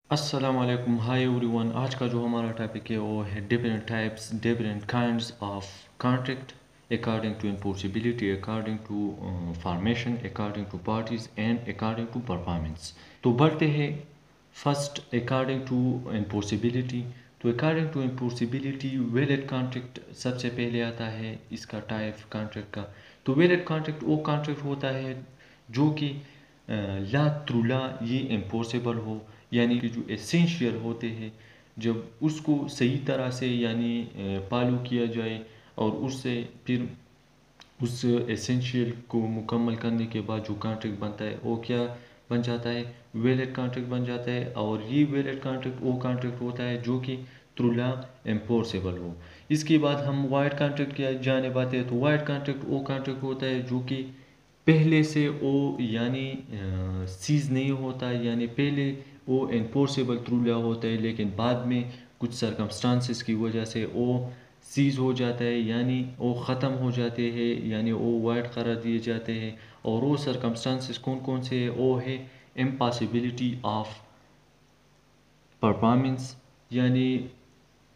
السلام علیکم، high every one. آج کا جو ہمارا ٹاپک ہے وہ ہے different types different kinds of contract according to enforceability, according to formation, according to parties and according to performance. تو بڑھتے ہیں فرسٹ اکارڈنگ ٹو انفورسبلٹی. تو according to enforceability valid contract سب سے پہلے آتا ہے اس کا ٹائپ کانٹریکٹ کا. تو ویلڈ کانٹریکٹ وہ کانٹریکٹ ہوتا ہے جو کہ لا تھرو لا یہ انفورسیبل ہو، یعنی کہ جو اسینشیل ہوتے ہیں جب اس کو صحیح طرح سے یعنی فالو کیا جائے اور اس سے پھر اس اسینشیل کو مکمل کرنے کے بعد جو کانٹریکٹ بنتا ہے وہ کیا بن جاتا ہے؟ ویلڈ کانٹریکٹ بن جاتا ہے. اور یہ ویلڈ کانٹریکٹ وہ کانٹریکٹ ہوتا ہے جو کہ تھرو لا انفورسیبل ہو. اس کے بعد ہم وائڈ کانٹریکٹ کی جانب آتے ہیں. تو وائڈ کانٹریکٹ وہ کانٹریکٹ ہوتا ہے جو کہ پہلے سے وہ یعنی سیز نہیں ہوتا، یعنی پہلے وہ انفورسیبل تھرو لا ہوتا ہے لیکن بعد میں کچھ سرکمسٹانسز کی وجہ سے وہ سیز ہو جاتا ہے، یعنی وہ ختم ہو جاتے ہیں، یعنی وہ وائڈ قرار دیے جاتے ہیں. اور وہ سرکمسٹانسز کون کون سے ہیں؟ وہ ہے امپاسبلٹی آف پرفارمنس، یعنی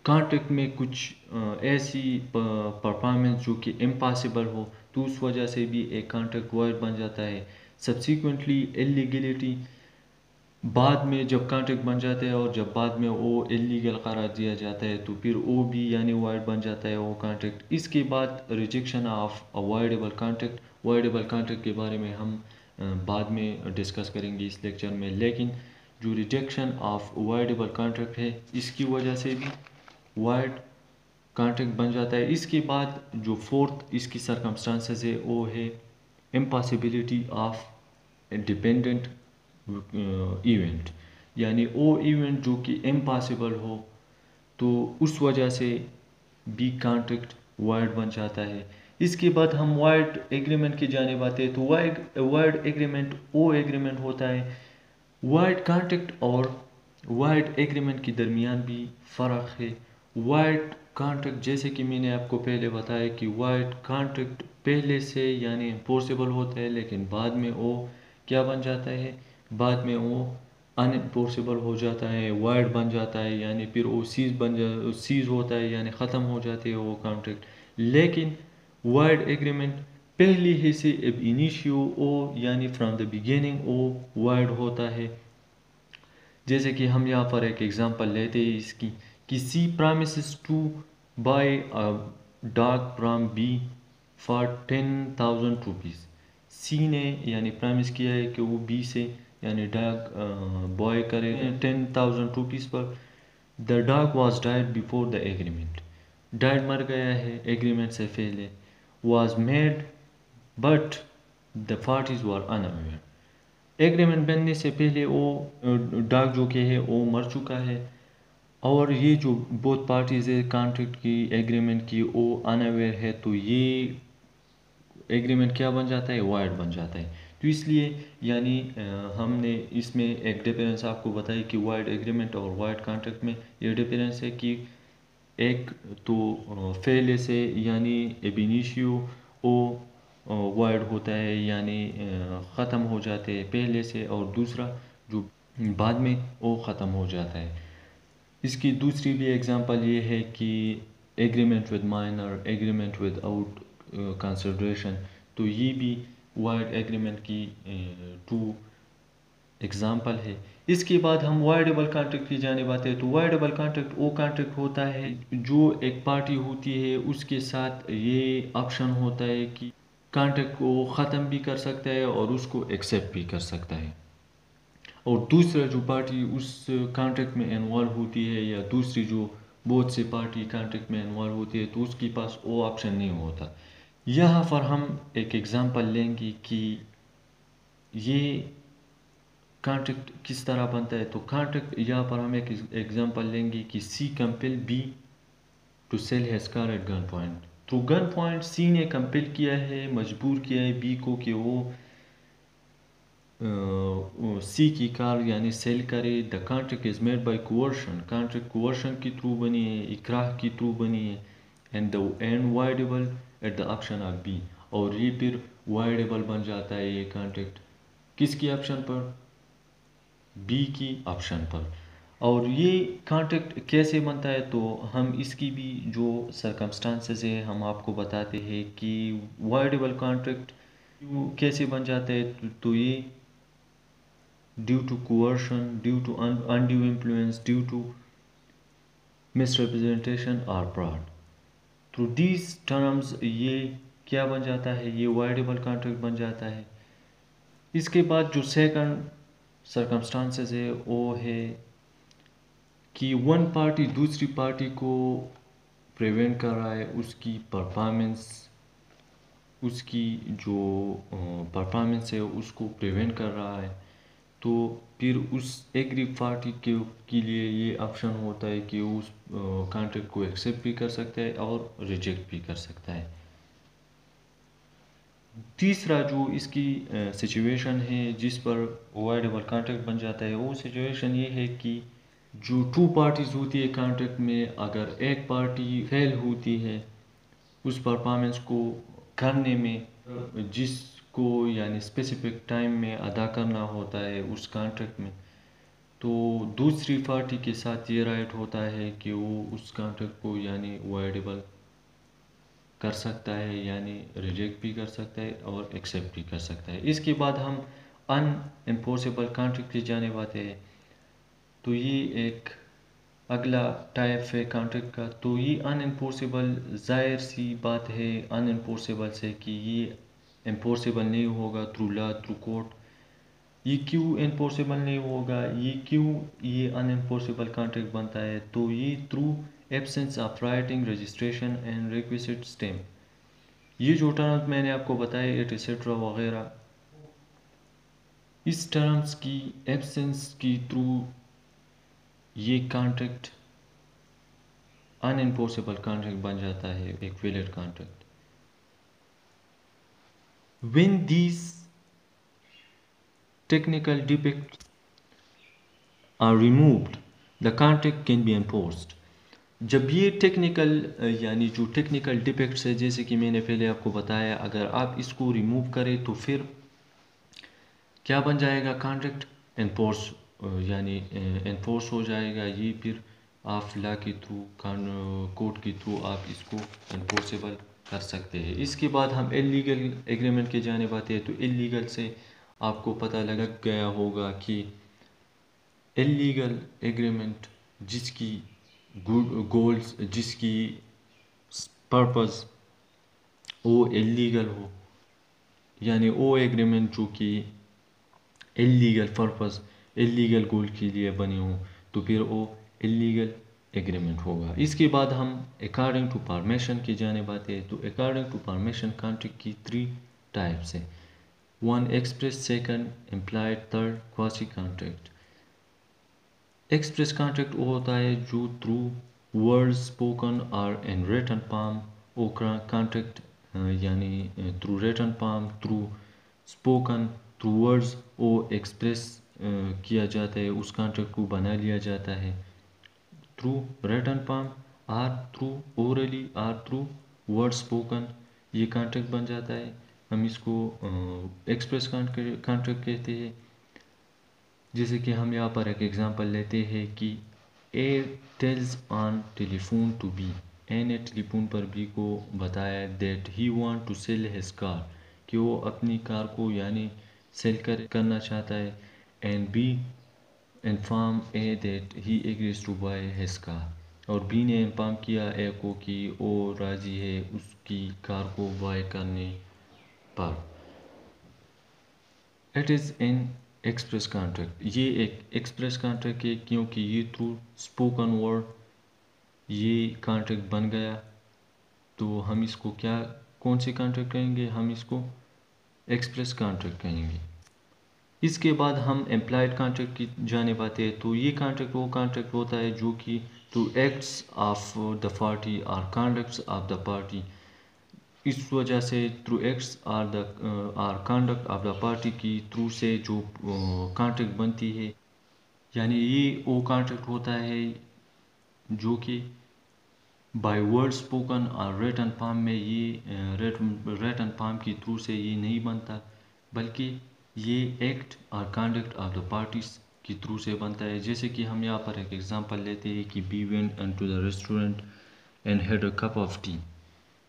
کانٹریکٹ میں کچھ ایسی پرفارمنس جو کہ امپاسبل ہو تو اس وجہ سے بھی ایک کانٹریکٹ وائڈ بن جاتا ہے. سبسیکوینٹلی اللیگلٹی، بعد میں جب کانٹریکٹ بن جاتا ہے اور جب بعد میں وہ اللیگل قرار دیا جاتا ہے تو پھر وہ بھی یعنی وائڈ بن جاتا ہے وہ کانٹریکٹ. اس کے بعد rejection of voidable contract. Voidable contract کے بارے میں ہم بعد میں ڈسکس کریں گے اس لیکچر میں، لیکن جو ریجیکشن آف وائڈیبل کانٹریکٹ ہے اس کی وجہ سے بھی وائڈ کانٹریکٹ بن جاتا ہے. اس کے بعد جو فورتھ اس کی سرکمسٹانسز ہے وہ ہے امپاسبلٹی آف ڈپینڈنٹ ایونٹ، یعنی وہ ایونٹ جو کہ امپاسبل ہو تو اس وجہ سے بھی کانٹریکٹ وائڈ بن جاتا ہے. اس کے بعد ہم وائڈ ایگریمنٹ کی جانب آتے ہیں. تو وائڈ ایگریمنٹ وہ ایگریمنٹ ہوتا ہے. وائڈ کانٹریکٹ اور وائڈ ایگریمنٹ کے درمیان بھی فرق ہے. وائڈ کانٹریکٹ جیسے کہ میں نے آپ کو پہلے بتایا کہ وائڈ کانٹریکٹ پہلے سے یعنی انفورسیبل ہوتا ہے لیکن بعد میں وہ کیا بن جاتا ہے؟ بعد میں وہ ان انفورسیبل ہو جاتا ہے، وائڈ بن جاتا ہے، یعنی پھر وہ سیز ہوتا ہے، یعنی ختم ہو جاتی ہے وہ کانٹریکٹ. لیکن وائڈ ایگریمنٹ پہلی ہی سے اب انیشیو او یعنی from the beginning void ہوتا ہے. جیسے کہ ہم یہاں پر ایک ایگزامپل لیتے ہیں اس کی کہ C promises to buy dog from B for 10,000 rupees. C نے یعنی پرامس کیا ہے کہ وہ بی سے یعنی ڈاگ بوائے کرے 10,000 روپیز پر. The dog was died before the agreement. Died مر گیا ہے ایگریمنٹ سے پہلے. Was made but the parties were unaware. Agreement بننے سے پہلے وہ ڈاگ جو کہ ہے وہ مر چکا ہے اور یہ جو بہت پارٹیز ہے کانٹریکٹ کی ایگریمنٹ کی وہ اناویئر ہے. تو یہ ایگریمنٹ کیا بن جاتا ہے؟ وائڈ بن جاتا ہے. تو اس لیے یعنی ہم نے اس میں ایک ڈفرینس آپ کو بتائی کہ وائڈ ایگریمنٹ اور وائڈ کانٹریکٹ میں یہ ڈفرینس ہے کہ ایک تو پہلے سے یعنی اب انیشیو او وائڈ ہوتا ہے یعنی ختم ہو جاتے ہیں پہلے سے، اور دوسرا جو بعد میں وہ ختم ہو جاتا ہے. اس کی دوسری بھی ایگزامپل یہ ہے کہ agreement with minor, agreement with out consideration. تو یہ بھی وائڈ ایگریمنٹ کی ٹو ایگزامپل ہے. اس کے بعد ہم وائڈیبل کانٹریکٹ کی جانب آتے ہیں. تو وائڈیبل کانٹریکٹ وہ کانٹریکٹ ہوتا ہے جو ایک پارٹی ہوتی ہے اس کے ساتھ یہ آپشن ہوتا ہے کہ کانٹریکٹ کو ختم بھی کر سکتا ہے اور اس کو ایکسیپٹ بھی کر سکتا ہے، اور دوسرا جو پارٹی اس کانٹریکٹ میں انوالو ہوتی ہے یا دوسری جو بہت سے پارٹی کانٹریکٹ میں انوالو ہوتی ہے تو اس کے پاس وہ آپشن نہیں ہوتا. یہاں پر ہم ایک ایگزامپل لیں گے کہ یہ کانٹریکٹ کس طرح بنتا ہے. تو کانٹریکٹ یہاں پر ہم ایک ایگزامپل لیں گے کہ C compel B to sell his car at gun point. تو گن پوائنٹ سی نے کمپل کیا ہے، مجبور کیا ہے بی کو کہ وہ سی کی کار یعنی سیل کرے. The contract is made by coercion. Contract coercion کی تھرو بنی ہے، اکراہ کی تھرو بنی ہے. And voidable at the option of B. اور یہ پھر وائڈیبل بن جاتا ہے یہ کانٹریکٹ کس کی آپشن پر؟ بی کی آپشن پر. اور یہ کانٹریکٹ کیسے بنتا ہے تو ہم اس کی بھی جو سرکمسٹانسز ہے ہم آپ کو بتاتے ہیں کہ وائڈیبل کانٹریکٹ کیسے بن جاتا ہے تو یہ due to coercion, due to undue influence, due to misrepresentation اور فراڈ، تھرو دیز ٹرمز یہ کیا بن جاتا ہے، یہ وائڈیبل کانٹریکٹ بن جاتا ہے۔ اس کے بعد جو سیکنڈ سرکمسٹانسز ہے وہ ہے کہ ون پارٹی دوسری پارٹی کو پریونٹ کر رہا ہے اس کی پرفارمنس، اس کی جو پرفارمنس ہے اس کو پریونٹ کر رہا ہے، تو پھر اس ایگری پارٹی کے لیے یہ آپشن ہوتا ہے کہ اس کانٹریکٹ کو ایکسیپٹ بھی کر سکتا ہے اور ریجیکٹ بھی کر سکتا ہے۔ تیسرا جو اس کی سچویشن ہے جس پر اوائڈیبل کانٹریکٹ بن جاتا ہے، وہ سچویشن یہ ہے کہ جو ٹو پارٹیز ہوتی ہے کانٹریکٹ میں، اگر ایک پارٹی فیل ہوتی ہے اس پرفارمنس کو کرنے میں جس کو یعنی اسپیسیفک ٹائم میں ادا کرنا ہوتا ہے اس کانٹریکٹ میں، تو دوسری پارٹی کے ساتھ یہ رائٹ ہوتا ہے کہ وہ اس کانٹریکٹ کو یعنی وائڈیبل کر سکتا ہے، یعنی ریجیکٹ بھی کر سکتا ہے اور ایکسیپٹ بھی کر سکتا ہے۔ اس کے بعد ہم ان انفورسیبل کانٹریکٹ کی جانب آتے ہیں، تو یہ ایک اگلا ٹائپ ہے کانٹریکٹ کا۔ تو یہ ان انفورسیبل ظاہر سی بات ہے ان انفورسیبل سے کہ یہ انفورسیبل نہیں ہوگا تھرو لا، تھرو کورٹ۔ یہ کیوں انفورسیبل نہیں ہوگا، یہ کیوں یہ ان انفورسیبل کانٹریکٹ بنتا ہے، تو یہ through absence of writing, registration and request stamp, یہ جو ٹرمز میں نے آپ کو بتایا ایٹسیٹرا وغیرہ، اس ٹرمز کی ایبسنس کی تھرو یہ کانٹریکٹ ان انفورسیبل کانٹریکٹ بن جاتا ہے، ایک valid contract. when these technical defects are removed the contract can be enforced۔ جب یہ ٹیکنیکل یعنی جو ٹیکنیکل ڈیفیکٹس ہے جیسے کہ میں نے پہلے آپ کو بتایا، اگر آپ اس کو ریموو کریں تو پھر کیا بن جائے گا، کانٹریکٹ انفورس، یعنی انفورس ہو جائے گا۔ یہ پھر آپ لا کے تھرو، کورٹ کے تھرو آپ اس کو انفورسیبل کر سکتے ہیں۔ اس کے بعد ہم اللیگل ایگریمنٹ کی جانب آتے ہیں، تو اللیگل سے آپ کو پتہ لگ گیا ہوگا کہ اللیگل ایگریمنٹ جس کی گولز، جس کی پرپز وہ اللیگل ہو، یعنی وہ ایگریمنٹ جو کہ اللیگل پرپز، اللیگل گول کے لیے بنے ہوں، تو پھر وہ اللیگل ایگریمنٹ ہوگا۔ اس کے بعد ہم اکارڈنگ ٹو پرمیشن کی جانب آتے ہیں، تو اکارڈنگ ٹو پرمیشن کانٹریکٹ کی 3 ٹائپس ہیں، 1 express, 2 implied, 3 quasi contract. Express contract وہ ہوتا ہے جو تھرو ورڈ اسپوکن اور ان ریٹن فارم، وہ کانٹریکٹ یعنی through written form, through spoken, through words وہ ایکسپریس کیا جاتا ہے، اس کانٹریکٹ کو بنا لیا جاتا ہے تھرو ریٹن فارم اور تھرو اورلی اور تھرو ورڈ اسپوکن، یہ کانٹریکٹ بن جاتا ہے۔ ہم اس کو ایکسپریس کانٹریکٹ کہتے ہیں۔ جیسے کہ ہم یہاں پر ایک ایگزامپل لیتے ہیں کہ A tells on telephone to B, A نے ٹیلی فون پر بی کو بتایا that he want to sell his car, کہ وہ اپنی کار کو یعنی سیل کرنا چاہتا ہے، and B inform A that he agrees to buy his car, اور بی نے انفارم کیا اے کو کہ وہ راضی ہے اس کی کار کو بائی کرنے پر۔ It is an express contract, یہ ایک ایکسپریس کانٹریکٹ ہے کیونکہ یہ تھرو اسپوکن ورڈ یہ کانٹریکٹ بن گیا، تو ہم اس کو کون سی کانٹریکٹ کہیں گے، ہم اس کو ایکسپریس کانٹریکٹ کہیں گے۔ اس کے بعد ہم امپلائڈ کانٹریکٹ کی جانب آتے ہیں، تو یہ کانٹریکٹ وہ کانٹریکٹ ہوتا ہے جو کہ to acts of the party اور کانڈکٹس آف دا پارٹی، اس وجہ سے تھرو ایکٹس اور کانڈکٹ آف دا پارٹی کی تھرو سے جو کانٹریکٹ بنتی ہے، یعنی یہ وہ کانٹریکٹ ہوتا ہے جو کہ بائی ورڈ اسپوکن اور ریٹن فارم میں، یہ ریٹن فارم کی تھرو سے یہ نہیں بنتا، بلکہ یہ ایکٹ اور کانڈکٹ آف دا پارٹیز کے تھرو سے بنتا ہے. جیسے کہ ہم یہاں پر ایک ایگزامپل لیتے ہیں کہ B went into the restaurant and had a cup of tea.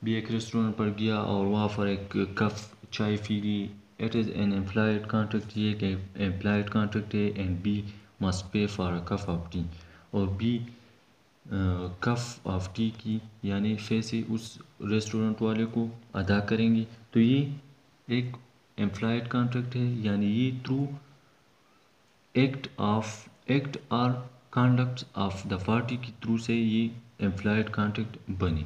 B ایک ریسٹورینٹ پر گیا اور وہاں پر ایک کپ چائے پی لی. It is an implied contract, یہ ایک امپلائڈ کانٹریکٹ ہے. And B must pay for a cup of tea, اور بی کپ آف ٹی کی یعنی پیسے اس ریسٹورینٹ والے کو ادا کریں گے. تو یہ ایک امپلائڈ کانٹریکٹ ہے, یعنی یہ تھرو ایکٹ اور کانڈکٹ آف دا پارٹی کے تھرو سے یہ امپلائڈ کانٹریکٹ بنی.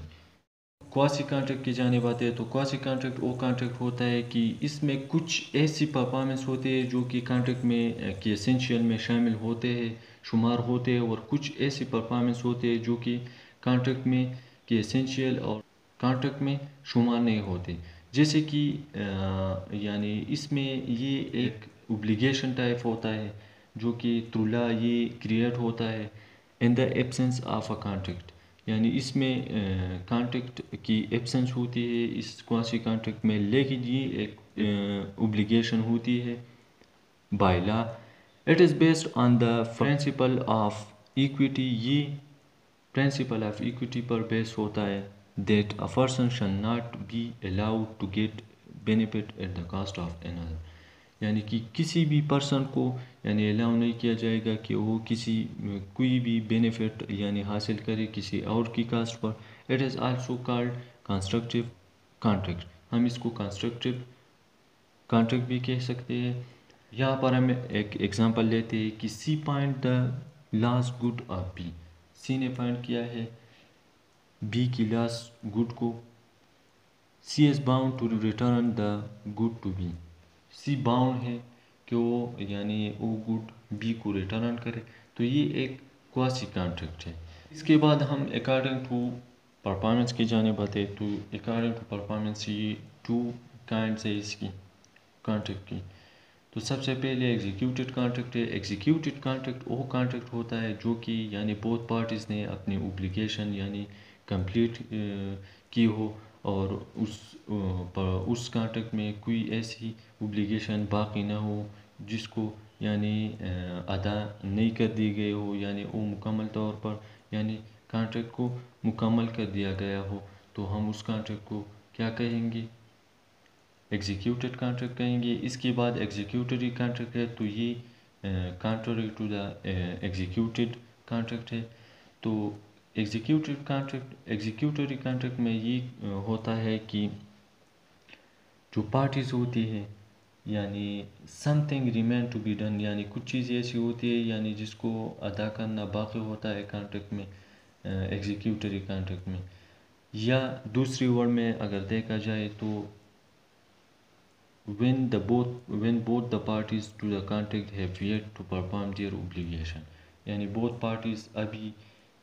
کواسی کانٹریکٹ کی جانب آتے ہیں تو کواسی کانٹریکٹ وہ کانٹریکٹ ہوتا ہے کہ اس میں کچھ ایسی پرفارمنس ہوتے ہیں جو کہ کانٹریکٹ میں کے اسینشیل میں شامل ہوتے ہیں, شمار ہوتے ہیں, اور کچھ ایسی پرفارمنس ہوتے ہیں جو کہ کانٹریکٹ میں کے اسینشیل اور کانٹریکٹ میں شمار نہیں ہوتے. جیسے کہ یعنی اس میں یہ ایک اوبلیگیشن ٹائپ ہوتا ہے جو کہ تھرو لا یہ کریٹ ہوتا ہے in the absence of a contract. یعنی اس میں کانٹریکٹ کی ایبسنس ہوتی ہے اس کواسی کانٹریکٹ میں, لیکن یہ ایک اوبلیگیشن ہوتی ہے by law. It is based on the principle of equity, یہ پرنسپل آف ایکویٹی پر بیس ہوتا ہے that a person shall not be allowed to get benefit at the cost of another. یعنی کہ کسی بھی پرسن کو یعنی الاؤ نہیں کیا جائے گا کہ وہ کوئی بھی بینیفٹ یعنی حاصل کرے کسی اور کی cost per. It is also called constructive contract. ہم اس کو کنسٹرکٹیو کانٹریکٹ بھی کہہ سکتے ہیں. یہاں پر ہم ایک ایگزامپل لیتے ہیں کہ C point the lost good of B. C نے فائنڈ کیا ہے بی کی لاسٹ گڈ کو. C is bound to return the good to B. C bound ہے کہ وہ یعنی وہ گڈ بی کو ریٹرن کرے. تو یہ ایک کواسی کانٹریکٹ ہے. اس کے بعد ہم اکارڈنگ ٹو پرفارمنس کی جانب آتے. تو اکارڈنگ ٹو پرفارمنس یہ 2 کائنڈس ہے اس کی کانٹریکٹ کی. تو سب سے پہلے ایگزیکیوٹیڈ کانٹریکٹ ہے. ایگزیکیوٹیڈ کانٹریکٹ وہ کانٹریکٹ ہوتا ہے جو کہ یعنی بوتھ پارٹیز نے اپنی اوبلیگیشن یعنی کمپلیٹ کی ہو, اور اس کانٹریکٹ میں کوئی ایسی اوبلیگیشن باقی نہ ہو جس کو یعنی ادا نہیں کر دی گئی ہو, یعنی وہ مکمل طور پر یعنی کانٹریکٹ کو مکمل کر دیا گیا ہو. تو ہم اس کانٹریکٹ کو کیا کہیں گے, ایگزیکیوٹیڈ کانٹریکٹ کہیں گے. اس کے بعد ایگزیکیوٹری کانٹریکٹ ہے تو یہ contrary to the executed contract ہے. تو ایگزیکیوٹری کانٹریکٹ میں یہ ہوتا ہے کہ جو پارٹیز ہوتی ہے یعنی something remain to be done, یعنی کچھ چیزیں ایسی ہوتی ہے یعنی جس کو ادا کرنا باقی ہوتا ہے کانٹریکٹ میں, ایگزیکیوٹری کانٹریکٹ میں. یا دوسری ورڈ میں اگر دیکھا جائے تو when both the parties to the contract have yet to perform their obligation, یعنی both parties ابھی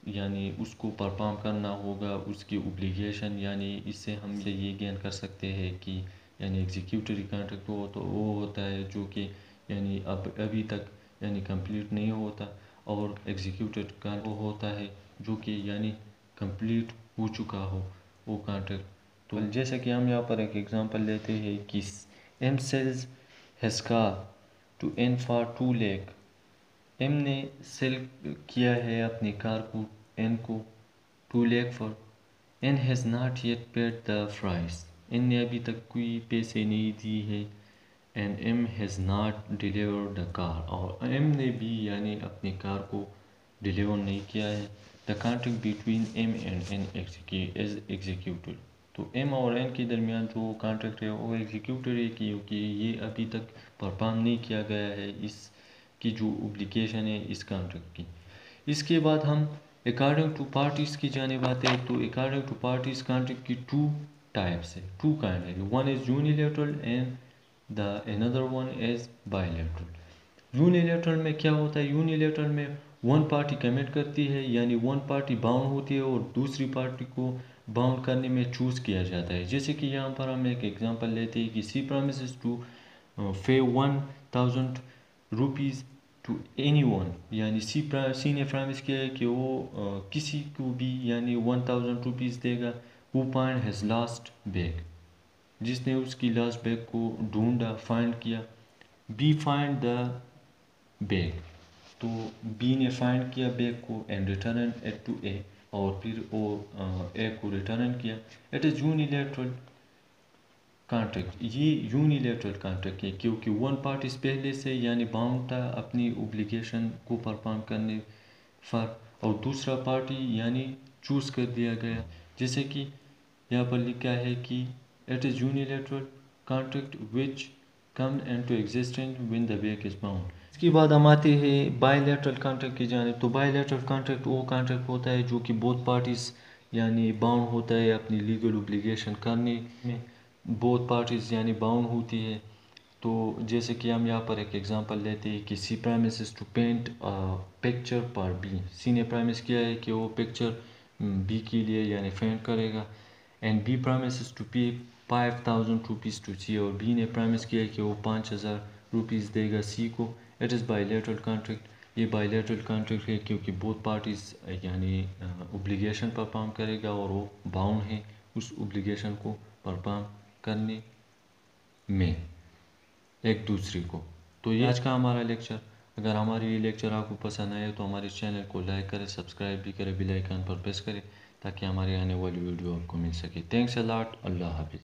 یعنی اس کو پرفارم کرنا ہوگا اس کی اوبلیگیشن. یعنی اس سے ہم یہ گین کر سکتے ہیں کہ یعنی ایگزیکیوٹری کانٹریکٹ وہ ہوتا ہے جو کہ یعنی ابھی تک یعنی کمپلیٹ نہیں ہوتا, اور ایگزیکیوٹیڈ کانٹریکٹ وہ ہوتا ہے جو کہ یعنی کمپلیٹ ہو چکا ہو وہ کانٹریکٹ. تو جیسا کہ ہم یہاں پر ایک ایگزامپل لیتے ہیں کہ M sells his car to N for 2 lakh. M نے سیل کیا ہے اپنی کار کو این کو 2 lakh پر. N has not yet paid the price. N نے ابھی تک کوئی پیسے نہیں دی ہے. And M has not deliver the car, اور ایم نے بھی یعنی اپنی کار کو ڈیلیور نہیں کیا ہے. The contract between M and N is executed. تو ایم اور این کے درمیان جو کانٹریکٹ ہے وہ ایگزیکیوٹیڈ ہے کیونکہ یہ ابھی تک پرفارم نہیں کیا گیا ہے اس کی جو اوبلیگیشن ہے اس کانٹریکٹ کی. اس کے بعد ہم اکارڈنگ ٹو پارٹیز کی جانب آتے ہیں. تو اکارڈنگ ٹو پارٹیز کانٹریکٹ کی 2 ٹائپس ہے, 2 کائنڈ ہے. One is unilateral and the another one is by lateral. Unilateral میں کیا ہوتا ہے, یونیلیٹرل میں ون پارٹی کمٹ کرتی ہے یعنی ون پارٹی باؤنڈ ہوتی ہے اور دوسری پارٹی کو باؤنڈ کرنے میں چوز کیا جاتا ہے. جیسے کہ یہاں پر ہم ایک ایگزامپل لیتے ہیں کہ C promises to pay 1000 rupees to any one. یعنی سی نے پرومس کیا ہے کہ وہ کسی کو بھی یعنی 1000 روپیز دے گا who find his last bag, جس نے اس کی لاسٹ بیگ کو ڈھونڈا فائنڈ کیا. B find the bag. تو بی نے فائنڈ کیا بیک کو and return it to A, اور پھر وہ اے کو ریٹرن کیا. It is unilateral contract. یہ یونیلیٹرل کانٹریکٹ ہے کیونکہ ون پارٹیز پہلے سے یعنی باؤنڈ تھا اپنی اوبلیگیشن کو پرفارم کرنے پر، اور دوسرا پارٹی یعنی چوز کر دیا گیا. جیسے کہ یہاں پر لکھا ہے کہ it is unilateral contract which come into existence when the back is bound. اس کے بعد ہم آتے ہیں بائی لیٹرل کانٹریکٹ کی جانب. تو بائی لیٹرل کانٹریکٹ وہ کانٹریکٹ ہوتا ہے جو کہ بہت پارٹیز یعنی باؤنڈ ہوتا ہے اپنی لیگل اوبلیگیشن کرنے میں، بہت پارٹیز یعنی باؤنڈ ہوتی ہے. تو جیسے کہ ہم یہاں پر ایک ایگزامپل لیتے ہیں کہ C promises to paint picture پر بی. سی نے پرائمس کیا ہے کہ وہ پکچر بی کے لیے یعنی پینٹ کرے گا، and B promises to pay 5000 rupees to C, اور بی نے پرائمس کیا ہے کہ وہ 5000 روپیز دے گا سی کو. It is by lateral contract. یہ بائی لیٹرل کانٹریکٹ ہے کیونکہ بہت پارٹیز یعنی اوبلیگیشن پرفارم کرے گا اور وہ باؤنڈ ہیں اس اوبلیگیشن کو پرفارم کرنے میں ایک دوسرے کو. تو یہ آج کا ہمارا لیکچر. اگر ہماری یہ لیکچر آپ کو پسند آئے تو ہمارے چینل کو لائک کریں، سبسکرائب بھی کریں، بیل آئیکن پر پریس کریں تاکہ ہمارے آنے والی ویڈیو آپ کو مل سکے. تھینکس اے لاٹ. اللہ حافظ.